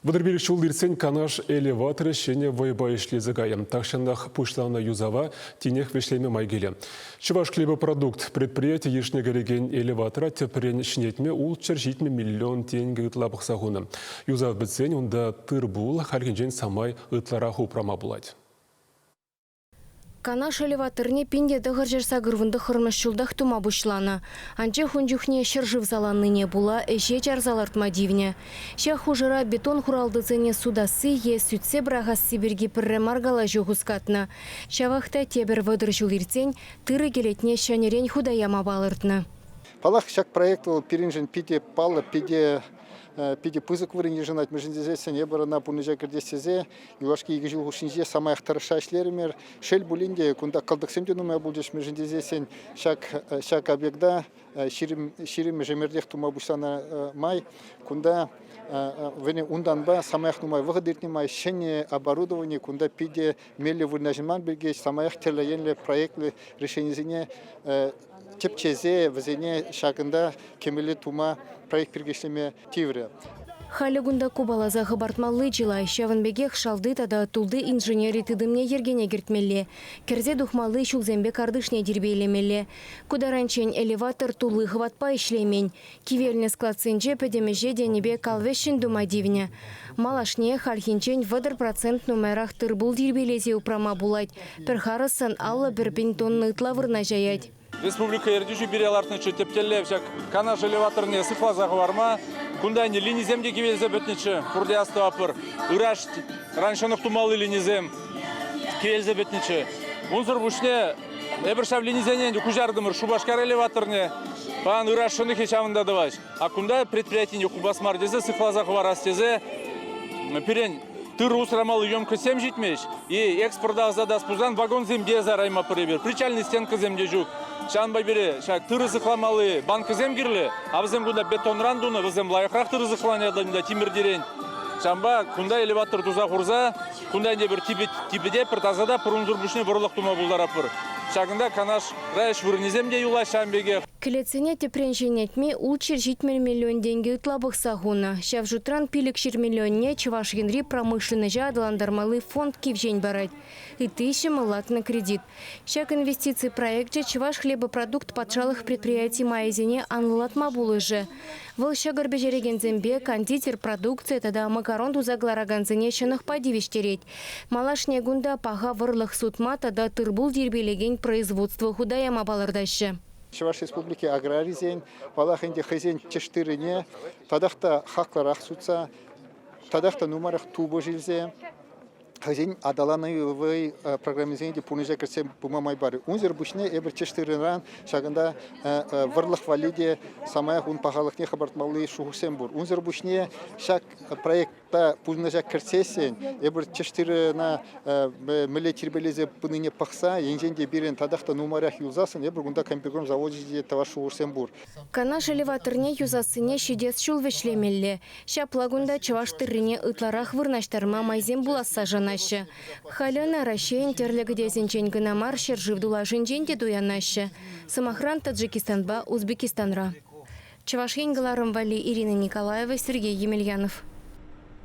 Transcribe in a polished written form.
Вадырбелік шул ирсен канаш элеваторы шене вайба ишлезі гайым. Тақшаннақ пушлана юзава тенех вешлеме майгелі. Чуваш продукт предприятие ешне гореген элеватора тепрен шнетме улчар житме миллион тенге ытлабық сағуны. Юзав бітсен онда тыр бұл халгенжен самай ытлара хупрама булать. Канаш элеваторне пинде дығыр жерса гырвынды хырмыш жылдақ тума бұшланы. Анче хунжухне шыржыв заланныне була эше чарзалартма дивне. Ша хужыра бетон хуралды цене судасы е сүтсе брагас сибирги пірре маргала жоғускатны. Шавақта тебір вадыр жылыртен тыры келетне шанерен худаяма балыртны. Палах шак проект был перенжен пиде пала пиде пызык вырын еженать межендезесен ебарана пунежа кирдесезе юашки игежил хушинже самая хороша ишлеример шель булинде кунда калдыксем денуме булдеш межендезесен шак объекта ширим межемердех тума бусана май кунда вене унданба самаях нумай выходит май шене оборудование кунда пиде мели вырнажман бельгеш самаях телеенле проектле решение Чепчезе везене шагында кемелі тума проект пергешлеме тивре. Халегунда кубалаза хабартмалы жила шавынбегех шалды тада тулды инженери тыдымне ергене гертмелле. Керзе духмалы шулзембе кардышне дирбейлемелле. Кударанчен элеватор тулы хватпа ишлемень. Кивельне складсенче педемеже денебе калвешин дума дивне. Малашне хальхинчен вадыр процент номерах тырбул дирбейлезе упрама булать. Перхарысын алла бербин тонны тлавырна жаять. Республика ердюші берелартнычы тептелле всяк канаш элеваторне сыхла заговарма, кундайне линиземде кивелзе бетничы, курде астуапыр, ыраш раньшанық тумалы линизем кивелзе бетничы. Унзыр бушне, эбіршав линизенен кужардымыр шубашкар элеваторне, пан ыраш шыны хечавында давач. А кундай предприятине кубасмар дезе сыхла заговарас дезе, перен тыр усрамалы емкі сем житмеш, и экспорда задас пузан вагон земде зарайма прибер, причальный стенка земде жук. Шанбай бере, шак тыры зықламалы банкы зем кирлі, а візем күнда бетон рандуны, візем лайықрақ тыры зықланядында тимір дерен. Шанба күнда элеватор туза құрза, күнда не бір типеде пір тазада пұрынзыр бүшіне бұрылық тума бұлдар апыр. Шагында канаш райш вырнеземде юла шамбеге. Келецене тепренженетме улчер 7 миллион деньги ытлабық сағуна. Шав жутран пилік 4 миллионне Чуваш Генри промышленный адаландармалы фонд кивжень барать. И тысяча латный кредит. Шак инвестиции проекте Чуваш хлебопродукт подшалых предприятий майзине анлатма булыжы. Выл шагар бежереген зембе кондитер продукция тада макарон тузаглараганзине шынық падивиштереть. Малашне гунда паға вырлық сутма тада тырбул дербелеген производство худаяма балырдашы. Чуваш республики аграризен, валахенде хазен чештырыне, тадахта хакларах сутса, тадахта нумарах тубы жилзе, хазен адаланывый программизенде пунежа керсем бумамай бары. Унзер бушне эбір чештырынран шагында вырлық валиде самаях ун пағалықне хабартмалы шухусем бур. Унзер бушне шак проектта пунежа керсесен, эбір чештырына міле тербелезе пыныне пақса, енженде берен тадахта нумарах юлзасын, эбір гунда компьютером заводиде тава шухусем бур. Канаш элеваторне юзасыне шидес шул вешлемелле. Шаплагунда Чуваш тырыне ытларах вырнаштарма майзем буласа жана. Халена Рашен терлегдезенчен гынамар шерживдула жинженде дуянашы. Самохран Таджикистанба, Узбекистанра. Чуваш Вали Ирина Николаева, Сергей Емельянов.